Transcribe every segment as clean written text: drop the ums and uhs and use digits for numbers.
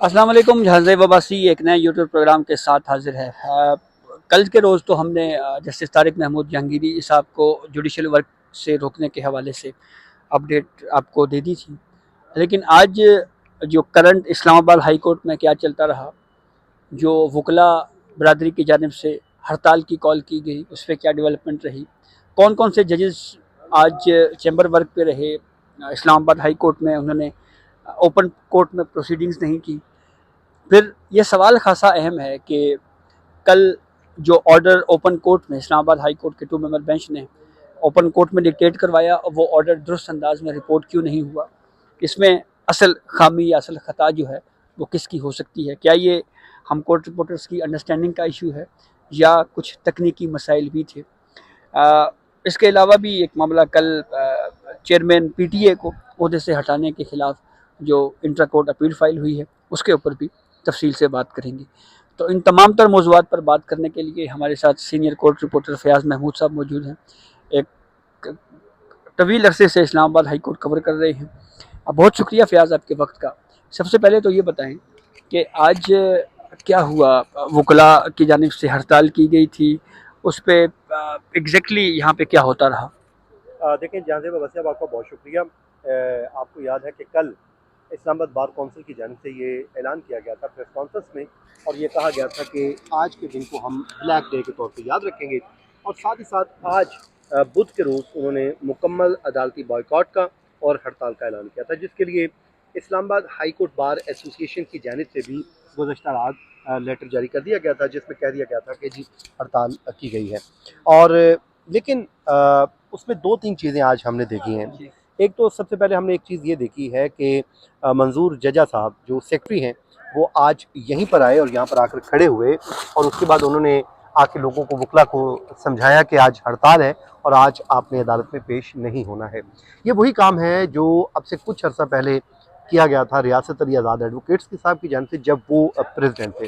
अस्सलाम वालेकुम। झांसे वबासी एक नए यूट्यूब प्रोग्राम के साथ हाजिर है। कल के रोज़ तो हमने जस्टिस तारिक महमूद जहांगीरी साहब को जुडिशल वर्क से रोकने के हवाले से अपडेट आपको दे दी थी, लेकिन आज जो करंट इस्लामाबाद हाई कोर्ट में क्या चलता रहा, जो वकला बरदरी की जानिब से हड़ताल की कॉल की गई, उस पर क्या डेवलपमेंट रही, कौन कौन से जजेस आज चैम्बर वर्क पे रहे, इस्लामाबाद हाई कोर्ट में उन्होंने ओपन कोर्ट में प्रोसीडिंग्स नहीं की। फिर ये सवाल खासा अहम है कि कल जो ऑर्डर ओपन कोर्ट में इस्लामाबाद हाई कोर्ट के 2 मेंबर बेंच ने ओपन कोर्ट में डिक्टेट करवाया, और वो ऑर्डर दुरुस्त अंदाज में रिपोर्ट क्यों नहीं हुआ, इसमें असल खामी या असल ख़ता जो है वो किसकी हो सकती है। क्या ये हम कोर्ट रिपोर्टर्स की अंडरस्टैंडिंग का इशू है या कुछ तकनीकी मसाइल भी थे। इसके अलावा भी एक मामला कल चेयरमैन पीटीए को ओहदे से हटाने के खिलाफ जो इंट्रा कोर्ट अपील फाइल हुई है, उसके ऊपर भी तफसील से बात करेंगे। तो इन तमाम तर मौज़ूआत पर बात करने के लिए हमारे साथ senior court reporter Fayaz Mahmood साहब मौजूद हैं। एक तवील अरसे से इस्लामाबाद हाई कोर्ट कवर कर रहे हैं। अब बहुत शुक्रिया फयाज़ आपके वक्त का। सबसे पहले तो ये बताएं कि आज क्या हुआ, वकला की जानिब से हड़ताल की गई थी, उस पर एग्जैक्टली यहाँ पे क्या होता रहा। देखें जहांज़ेब अब्बासी साहब, आपका बहुत शुक्रिया। आपको याद है कि कल इस्लामाबाद बार कौंसिल की जानिब से ये ऐलान किया गया था प्रेस कॉन्फ्रेंस में, और ये कहा गया था कि आज के दिन को हम ब्लैक डे के तौर पे याद रखेंगे। और साथ ही साथ आज बुध के रोज़ उन्होंने मुकम्मल अदालती बॉयकॉट का और हड़ताल का ऐलान किया था, जिसके लिए Islamabad high court bar association की जानिब से भी गुज़श्ता रात लेटर जारी कर दिया गया था, जिसमें कह दिया गया था कि जी हड़ताल की गई है। और लेकिन उसमें दो तीन चीज़ें आज हमने देखी हैं। एक तो सबसे पहले हमने एक चीज़ ये देखी है कि मंजूर जजा साहब जो सेक्रेटरी हैं, वो आज यहीं पर आए और यहाँ पर आकर खड़े हुए, और उसके बाद उन्होंने आके लोगों को, वकला को समझाया कि आज हड़ताल है और आज आपने अदालत में पेश नहीं होना है। ये वही काम है जो अब से कुछ अर्सा पहले किया गया था रियासत अली आज़ाद एडवोकेट्स के साहब की जानिब से, जब वो प्रेसिडेंट थे,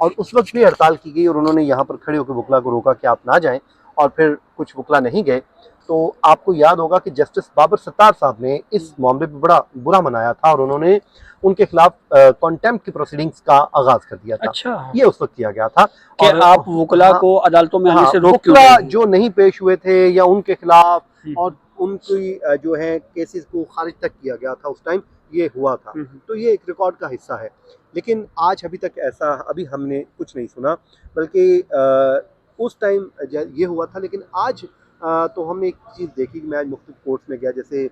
और उस वक्त भी हड़ताल की गई और उन्होंने यहाँ पर खड़े होकर वकला को रोका कि आप ना जाएं, और फिर कुछ वकला नहीं गए। तो आपको याद होगा कि जस्टिस बाबर सत्तार साहब ने इस मामले पर बड़ा बुरा मनाया था और उन्होंने उनके खिलाफ कॉन्टेम्प्ट की प्रोसीडिंग्स का आगाज कर दिया था। अच्छा, ये उस वक्त किया गया था। कि और आप वकला हाँ, को अदालतों में आने हाँ, से रोक क्यों वकला रहे हैं। जो नहीं पेश हुए थे या उनके खिलाफ और उनकी जो है केसेस को खारिज तक किया गया था, उस टाइम ये हुआ था। तो ये एक रिकॉर्ड का हिस्सा है। लेकिन आज अभी तक ऐसा अभी हमने कुछ नहीं सुना, बल्कि उस टाइम ये हुआ था। लेकिन आज तो हमने एक चीज़ देखी कि मैं आज मुख्तलिफ कोर्ट्स में गया, जैसे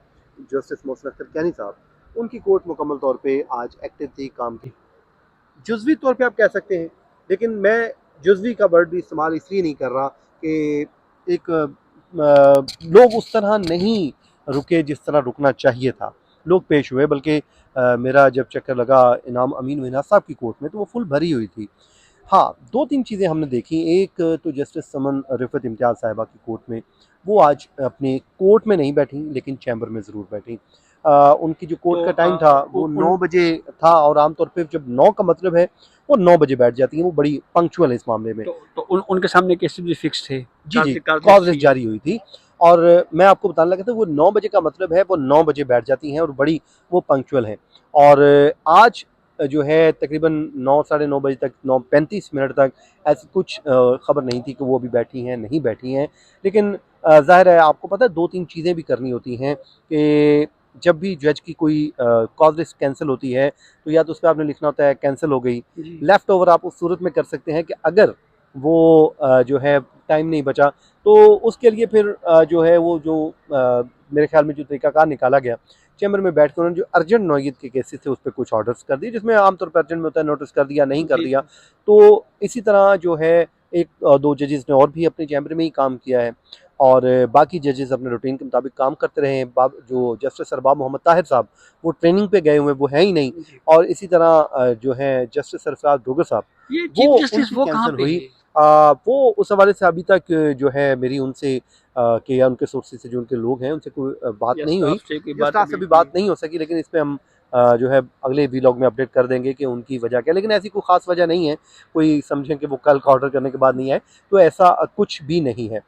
जस्टिस मोहसिन अख्तर कैनी साहब, उनकी कोर्ट मुकम्मल तौर पे आज एक्टिव थी, काम की। जुज़वी तौर पे आप कह सकते हैं, लेकिन मैं जुज़वी का वर्ड भी इस्तेमाल इसलिए नहीं कर रहा कि एक लोग उस तरह नहीं रुके जिस तरह रुकना चाहिए था। लोग पेश हुए, बल्कि मेरा जब चक्कर लगा इनाम अमीन मिन्हाज साहब की कोर्ट में, तो वो फुल भरी हुई थी। हाँ, दो तीन चीज़ें हमने देखी। एक तो जस्टिस समन रिफ़त इम्तियाज़ साहिबा की कोर्ट में, वो आज अपने कोर्ट में नहीं बैठी, लेकिन चैम्बर में ज़रूर बैठी। उनकी जो कोर्ट तो का टाइम था वो 9 बजे था, और आमतौर पे जब 9 का मतलब है वो 9 बजे बैठ जाती हैं। वो बड़ी पंक्चुअल है इस मामले में। उनके सामने केसेस भी फिक्स थे, जी, जी, कार कॉज लिस्ट लिस्ट थी। जारी हुई थी। और मैं आपको बताने लगा था, वो 9 बजे का मतलब है वो 9 बजे बैठ जाती हैं और बड़ी वो पंक्चुअल हैं। और आज जो है तकरीबन 9 साढ़े 9 बजे तक, 9:35 तक ऐसी कुछ खबर नहीं थी कि वो अभी बैठी हैं, नहीं बैठी हैं। लेकिन ज़ाहिर है, आपको पता है 2-3 चीज़ें भी करनी होती हैं कि जब भी जज की कोई कॉज लिस्ट कैंसिल होती है, तो या तो उस पे आपने लिखना होता है कैंसिल हो गई। लेफ्ट ओवर आप उस सूरत में कर सकते हैं कि अगर वो जो है टाइम नहीं बचा, तो उसके लिए फिर जो है वो जो मेरे ख्याल में जो तरीकाकार निकाला गया, चैम्बर में बैठ कर उन्होंने जो अर्जेंट नौयत के केसेस थे उस पर कुछ ऑर्डर्स कर दिए, जिसमें आमतौर पर अर्जेंट में होता है नोटिस कर दिया, नहीं कर दिया। तो इसी तरह जो है एक दो जजेस ने और भी अपने चैम्बर में ही काम किया है, और बाकी जजेस अपने रूटीन के मुताबिक काम करते रहे हैं। जो जस्टिस अरबाब मोहम्मद ताहिर साहब, वो ट्रेनिंग पे गए हुए, वो है ही नहीं। और इसी तरह जो है जस्टिस सरफराज डोगर साहब, ये चीफ वो जस्टिस उनकी वो कहाँ कैंसिल पे हुई। है। वो उस हवाले से अभी तक जो है मेरी उनसे कि या उनके सोर्सेज से जो उनके लोग हैं उनसे कोई बात या नहीं हुई, स्टाफ से कोई या बात स्टाफ से अभी भी बात नहीं हो सकी। लेकिन इस पे हम जो है अगले व्लॉग में अपडेट कर देंगे कि उनकी वजह क्या है। लेकिन ऐसी कोई ख़ास वजह नहीं है, कोई समझें कि वो कल का ऑर्डर करने के बाद नहीं आए, तो ऐसा कुछ भी नहीं है।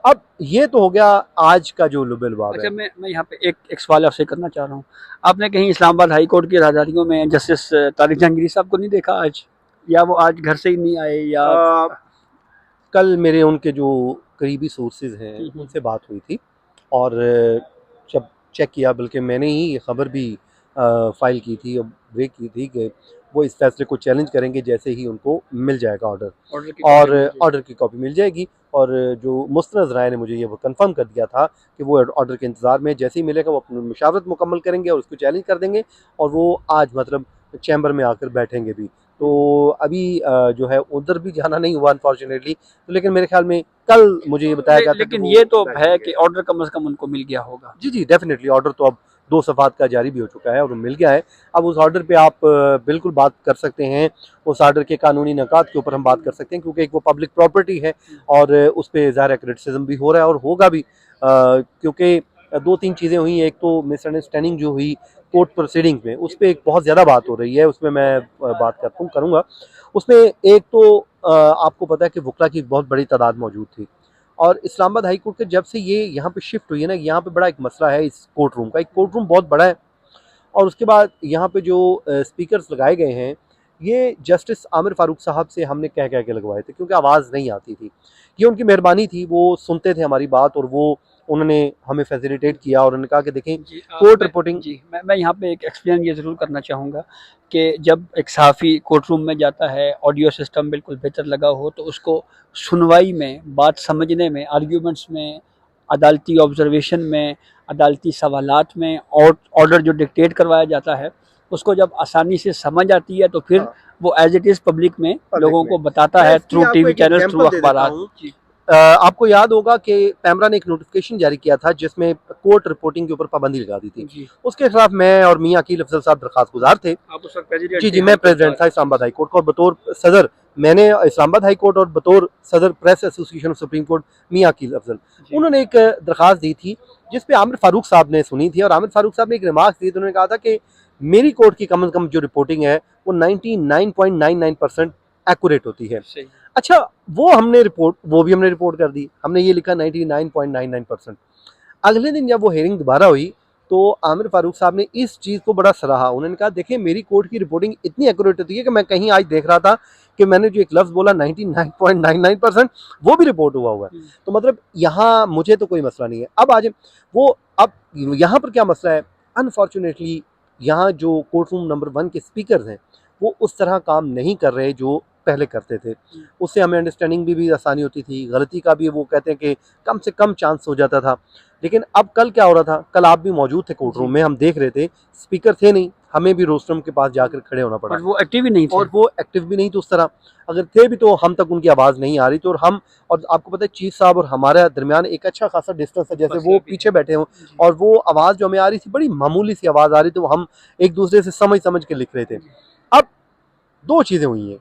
अब ये तो हो गया आज का जो लुबेलबाब अच्छा, है। मैं यहाँ पे एक सवाल आपसे करना चाह रहा हूँ। आपने कहीं इस्लामाबाद हाई कोर्ट की राहदारियों में जस्टिस तारिक जहांगीरी साहब को नहीं देखा आज, या वो आज घर से ही नहीं आए, या कल मेरे उनके जो करीबी सोर्सेज हैं हम्म, उनसे बात हुई थी, और जब चेक किया, बल्कि मैंने ही ये खबर भी फाइल की थी और ब्रेक की थी कि वो इस फैसले को चैलेंज करेंगे जैसे ही उनको मिल जाएगा ऑर्डर, ऑर्डर की और कॉपी मिल जाएगी। ऑर्डर की कॉपी मिल जाएगी। और जो मुस्तनद राय ने मुझे ये वो कंफर्म कर दिया था कि वो ऑर्डर के इंतज़ार में, जैसे ही मिलेगा वो अपनी मुशावरत मुकम्मल करेंगे और उसको चैलेंज कर देंगे, और वो आज मतलब चैम्बर में आकर बैठेंगे भी। तो अभी जो है उधर भी जाना नहीं हुआ अनफॉर्चुनेटली, तो लेकिन मेरे ख्याल में कल मुझे ये बताया गया था कि लेकिन वो ये तो है बैठेंगे। कि ऑर्डर कम से कम उनको मिल गया होगा। जी जी, डेफिनेटली ऑर्डर तो अब 2 सफ़ात का जारी भी हो चुका है और वो मिल गया है। अब उस ऑर्डर पे आप बिल्कुल बात कर सकते हैं, उस ऑर्डर के कानूनी नकात के ऊपर हम बात कर सकते हैं, क्योंकि एक वो पब्लिक प्रॉपर्टी है और उस पे ज़ाहिर है क्रिटिसिज्म भी हो रहा है और होगा भी, क्योंकि 2-3 चीज़ें हुई। एक तो मिसअंडरस्टैंडिंग जो हुई कोर्ट प्रोसीडिंग में, उस पे एक बहुत ज़्यादा बात हो रही है, उसमें मैं बात करूँगा। उसमें एक तो आपको पता है कि वकला की बहुत बड़ी तादाद मौजूद थी, और इस्लामाबाद हाई कोर्ट के जब से ये यहाँ पे शिफ्ट हुई है ना, यहाँ पे बड़ा एक मसला है इस कोर्ट रूम का। एक कोर्ट रूम बहुत बड़ा है, और उसके बाद यहाँ पे जो स्पीकर्स लगाए गए हैं, ये जस्टिस आमिर फारूक साहब से हमने कह के लगवाए थे, क्योंकि आवाज़ नहीं आती थी। ये उनकी मेहरबानी थी, वो सुनते थे हमारी बात और वो उन्होंने हमें फैसिलिटेट किया और उन्होंने कहा कि देखें जी कोर्ट रिपोर्टिंग। मैं यहाँ पे एक एक्सप्लेन ये ज़रूर करना चाहूँगा कि जब एक सहाफ़ी कोर्ट रूम में जाता है, ऑडियो सिस्टम बिल्कुल बेहतर लगा हो, तो उसको सुनवाई में, बात समझने में, आर्ग्यूमेंट्स में, अदालती ऑब्जर्वेशन में, अदालती सवालात में, और ऑर्डर जो डिक्टेट करवाया जाता है, उसको जब आसानी से समझ आती है तो फिर हाँ, वो एज इट इज़ पब्लिक में पब्लिक लोगों में को बताता मैं है इसकी थ्रू आपको टीवी एक चैनल्स, थ्रू एग्जांपल दे देता अखबारात। हूँ। जी आपको याद होगा कि पैमरा ने एक नोटिफिकेशन जारी किया था जिसमें कोर्ट रिपोर्टिंग के ऊपर पाबंदी लगा दी थी। जी, उसके खिलाफ मैं और मियां अकील अफजल साहब दरखास्त गुजार थे। आप उस वक्त प्रेसिडेंट जी थे जी, हाई मैं कोर्ट प्रेसिडेंट बार। था इस्लामाबाद हाई कोर्ट का, और बतौर सदर मैंने इस्लामाबाद हाई कोर्ट और बतौर सदर press association of supreme court मियां अकील अफजल, जी उन्होंने एक दरखास्त दी थी जिसपे आमिर फारूक साहब ने सुनी थी, और आमिर फारूक साहब ने एक रिमार्क दी थी। उन्होंने कहा था कि मेरी कोर्ट की कम से कम जो रिपोर्टिंग है वो 99.99% एक्यूरेट होती है। सही। अच्छा, वो भी हमने रिपोर्ट कर दी, हमने ये लिखा 99.99%। अगले दिन जब वो हेयरिंग दोबारा हुई, तो आमिर फारूक साहब ने इस चीज़ को बड़ा सराहा। उन्होंने कहा देखिए मेरी कोर्ट की रिपोर्टिंग इतनी एक्यूरेट होती है कि मैं कहीं आज देख रहा था कि मैंने जो एक लफ्ज़ बोला 99.99% वो भी रिपोर्ट हुआ है। तो मतलब यहाँ मुझे तो कोई मसला नहीं है। अब यहाँ पर क्या मसला है, अनफॉर्चुनेटली यहाँ जो कोर्ट रूम नंबर 1 के स्पीकर हैं वो उस तरह काम नहीं कर रहे जो पहले करते थे। उससे हमें अंडरस्टैंडिंग भी आसानी होती थी, गलती का भी वो कहते हैं कि कम से कम चांस हो जाता था। लेकिन अब कल क्या हो रहा था, कल आप भी मौजूद थे कोर्ट रूम जी, में, हम देख रहे थे, स्पीकर थे नहीं, हमें भी रोस्टरम के पास जाकर खड़े होना पड़ा, और वो एक्टिव ही नहीं थे। और वो एक्टिव भी नहीं थे उस तरह। अगर थे भी तो हम तक उनकी आवाज़ नहीं आ रही थी, और आपको पता है चीफ साहब और हमारे दरमियान एक अच्छा खासा डिस्टेंस है, जैसे मसला वो भी पीछे है। बैठे हों, जी, और वो आवाज़ जो हमें आ रही थी बड़ी मामूली सी आवाज़ आ रही थी, वो हम एक दूसरे से समझ समझ के लिख रहे थे। जी, अब दो चीज़ें हुई हैं।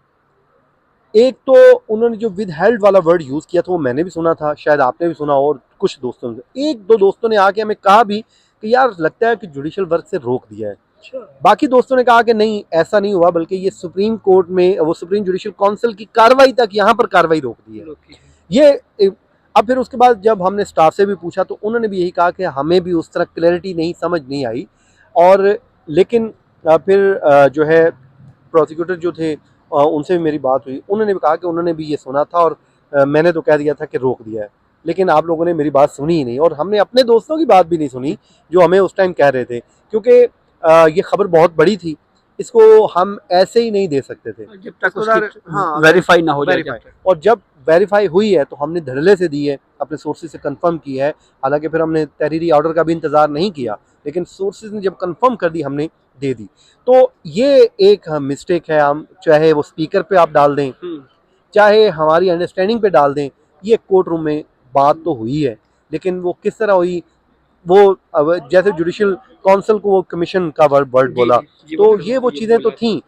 एक तो उन्होंने जो विद हेल्ड वाला वर्ड यूज़ किया था वो मैंने भी सुना था, शायद आपने भी सुना, और कुछ दोस्तों ने, एक दो दोस्तों ने आके हमें कहा भी कि यार लगता है कि जुडिशल वर्क से रोक दिया है। अच्छा, बाकी दोस्तों ने कहा कि नहीं ऐसा नहीं हुआ, बल्कि ये सुप्रीम कोर्ट में, वो सुप्रीम जुडिशल काउंसिल की कार्रवाई तक यहाँ पर कार्रवाई रोक दी है। रोकी है। ये अब फिर उसके बाद जब हमने स्टाफ से भी पूछा तो उन्होंने भी यही कहा कि हमें भी उस तरह क्लैरिटी नहीं, समझ नहीं आई। और लेकिन फिर जो है प्रोसिक्यूटर जो थे उनसे भी मेरी बात हुई, उन्होंने भी कहा कि उन्होंने भी ये सुना था, और मैंने तो कह दिया था कि रोक दिया है। लेकिन आप लोगों ने मेरी बात सुनी ही नहीं, और हमने अपने दोस्तों की बात भी नहीं सुनी जो हमें उस टाइम कह रहे थे, क्योंकि ये खबर बहुत बड़ी थी, इसको हम ऐसे ही नहीं दे सकते थे। जब तक इसको उसकी हाँ, वेरीफाई ना हो जाए, जब वेरीफाई, तक। और जब वेरीफाई हुई है तो हमने धड़ल्ले से दी है, अपने सोर्सेज से कंफर्म की है। हालांकि फिर हमने तहरीरी ऑर्डर का भी इंतजार नहीं किया, लेकिन सोर्सेज ने जब कंफर्म कर दी हमने दे दी। तो ये एक मिस्टेक है, हम चाहे वो स्पीकर पे आप डाल दें, चाहे हमारी अंडरस्टैंडिंग पे डाल दें, ये कोर्ट रूम में बात तो हुई है, लेकिन वो किस तरह हुई, वो अब जैसे जुडिशल काउंसिल को वो कमीशन का वर्ड जी बोला, जी जी, वो तो फिर ये वो ये चीज़ें तो बोला थी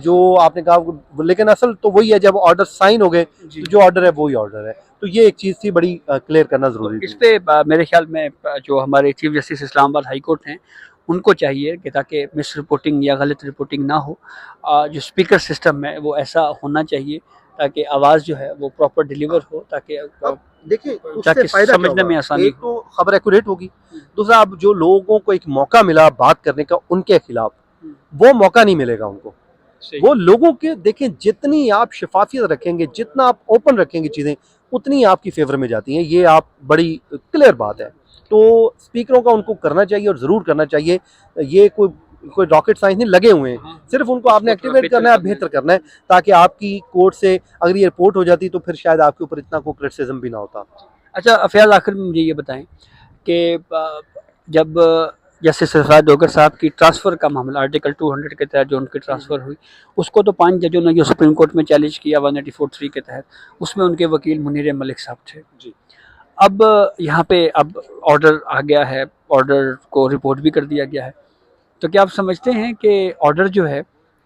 जो आपने कहा, लेकिन असल तो वही है, जब ऑर्डर साइन हो गए जी। तो जो ऑर्डर है वही ऑर्डर है। तो ये एक चीज़ थी बड़ी क्लियर करना तो ज़रूरी इस थी। पे मेरे ख्याल में जो हमारे chief justice Islamabad high court हैं, उनको चाहिए कि ताकि मिस रिपोर्टिंग या गलत रिपोर्टिंग ना हो, जो स्पीकर सिस्टम है वो ऐसा होना चाहिए ताकि आवाज़ जो है वो प्रॉपर डिलीवर हो, ताकि अब देखिए उससे ताकि फायदा क्या समझने में होगा, आसानी एक तो खबर एक्यूरेट होगी, दूसरा अब जो लोगों को एक मौका मिला बात करने का उनके खिलाफ, हो। वो मौका नहीं मिलेगा उनको। सही। वो लोगों के देखें, जितनी आप शफाफियत रखेंगे, जितना आप ओपन रखेंगे चीज़ें, उतनी आपकी फेवर में जाती हैं। ये आप बड़ी क्लियर बात है। तो स्पीकरों का उनको करना चाहिए और ज़रूर करना चाहिए। ये कोई रॉकेट साइंस नहीं, लगे हुए हैं। हाँ, सिर्फ उनको आपने उसको थोड़ा एक्टिवेट करना है, बेहतर करना है, ताकि आपकी कोर्ट से अगर ये रिपोर्ट हो जाती तो फिर शायद आपके ऊपर इतना कोई क्रिटिसिज्म भी ना होता। अच्छा फयाज़, आखिर में मुझे ये बताएं कि जब जस्टिस सरफराज डोगर साहब की ट्रांसफ़र का मामला आर्टिकल 200 के तहत जो उनकी ट्रांसफ़र हुई, उसको तो 5 जजों ने जो सुप्रीम कोर्ट में चैलेंज किया 184(3) के तहत, उसमें उनके वकील मुनीर मलिक साहब थे। जी। अब यहाँ पे अब ऑर्डर आ गया है, ऑर्डर को रिपोर्ट भी कर दिया गया है। तो क्या आप समझते हैं कि ऑर्डर जो है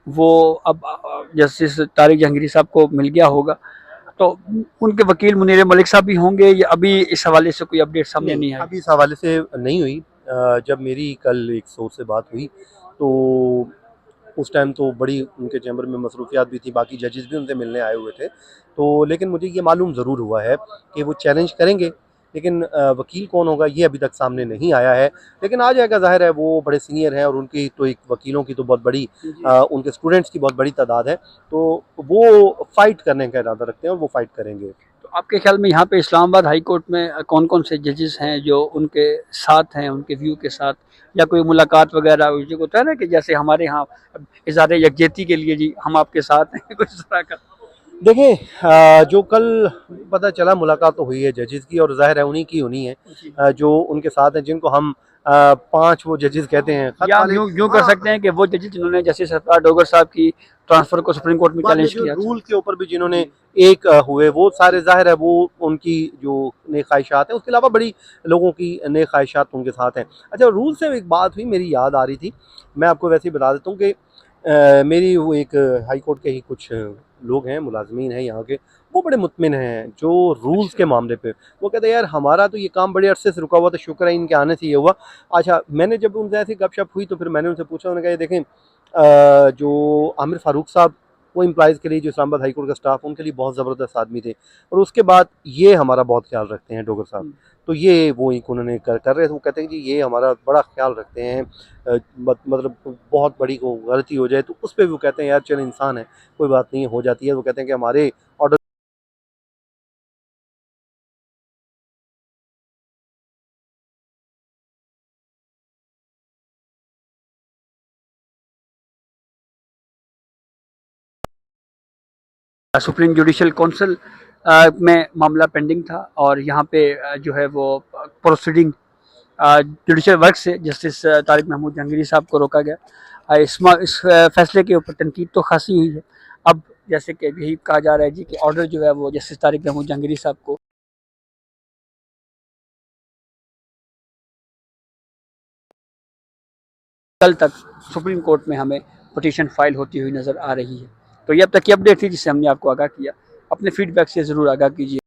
वो अब जस्टिस तारिक जहांगीरी साहब को मिल गया होगा, तो उनके वकील मुनीर मलिक साहब भी होंगे, या अभी इस हवाले से कोई अपडेट सामने नहीं, नहीं आई? अभी इस हवाले से नहीं हुई। जब मेरी कल एक सोर्स से बात हुई, तो उस टाइम तो बड़ी उनके चैम्बर में मसरूफियात भी थी, बाकी जजेस भी उनसे मिलने आए हुए थे। तो लेकिन मुझे ये मालूम ज़रूर हुआ है कि वो चैलेंज करेंगे, लेकिन वकील कौन होगा ये अभी तक सामने नहीं आया है। लेकिन आ जाएगा, ज़ाहिर है वो बड़े सीनियर हैं और उनकी तो एक वकीलों की तो बहुत बड़ी उनके स्टूडेंट्स की बहुत बड़ी तादाद है। तो वो फ़ाइट करने का इरादा रखते हैं और वो फ़ाइट करेंगे। तो आपके ख्याल में यहाँ पे इस्लामाबाद हाई कोर्ट में कौन कौन से जजेस हैं जो उनके साथ हैं, उनके व्यू के साथ, या कोई मुलाकात वगैरह हुई? जो होता है ना कि जैसे हमारे यहाँ इज़हार यकजहती के लिए जी हम आपके साथ हैं कुछ इस तरह का। देखें, जो कल पता चला मुलाकात तो हुई है जजेस की, और ज़ाहिर है उन्हीं है जी। जो उनके साथ हैं, जिनको हम 5 वो जजेस कहते हैं खत या हम वाले। यूँ यूँ कर हाँ, सकते हैं कि वो जजेस जिन्होंने जस्टिस सरफराज डोगर साहब की ट्रांसफ़र को सुप्रीम कोर्ट में बाद में चैलेंज जो किया था। रूल के ऊपर भी जिन्होंने एक हुए, वो सारे ज़ाहिर है वो उनकी जो नेक ख्वाहिशात हैं, उसके अलावा बड़ी लोगों की नेक ख्वाहिशात उनके साथ हैं। अच्छा, रूल से एक बात हुई, मेरी याद आ रही थी, मैं आपको वैसे ही बता देता हूँ कि मेरी वो एक हाई कोर्ट के ही कुछ लोग हैं, मुलाज़मीन हैं यहाँ के, वो बड़े मुतमिन हैं जो रूल्स अच्छा। के मामले पे। वो कहते हैं यार हमारा तो ये काम बड़े अरसे से रुका हुआ था, शुक्र है इनके आने से ये हुआ। अच्छा, मैंने जब उनसे ऐसी गपशप हुई तो फिर मैंने उनसे पूछा, उन्होंने कहा ये देखें, जो आमिर फ़ारूक साहब, वो एम्प्लॉइज़ के लिए, जो इस्लामाबाद हाई कोर्ट का स्टाफ, उनके लिए बहुत ज़बरदस्त आदमी थे, और उसके बाद ये हमारा बहुत ख्याल रखते हैं डोगर साहब। हुँ। तो ये वो एक उन्होंने कर रहे थे, वो कहते हैं कि ये हमारा बड़ा ख्याल रखते हैं। मतलब बहुत बड़ी को गलती हो जाए तो उस पे भी वो कहते हैं यार चल इंसान है, कोई बात नहीं, हो जाती है। वो कहते हैं कि हमारे ऑर्डर सुप्रीम जुडिशल काउंसिल में मामला पेंडिंग था, और यहाँ पे जो है वो प्रोसीडिंग जुडिशल वर्क से जस्टिस तारिक महमूद जहांगीरी साहब को रोका गया। इस फैसले के ऊपर तनकीद तो खासी हुई है। अब जैसे कि यही कहा जा रहा है जी कि ऑर्डर जो है वो जस्टिस तारिक महमूद जहांगीरी साहब को कल तक सुप्रीम कोर्ट में हमें पिटीशन फाइल होती हुई नज़र आ रही है। तो ये अब तक की अपडेट थी जिससे हमने आपको आगाह किया। अपने फीडबैक से ज़रूर आगाह कीजिए।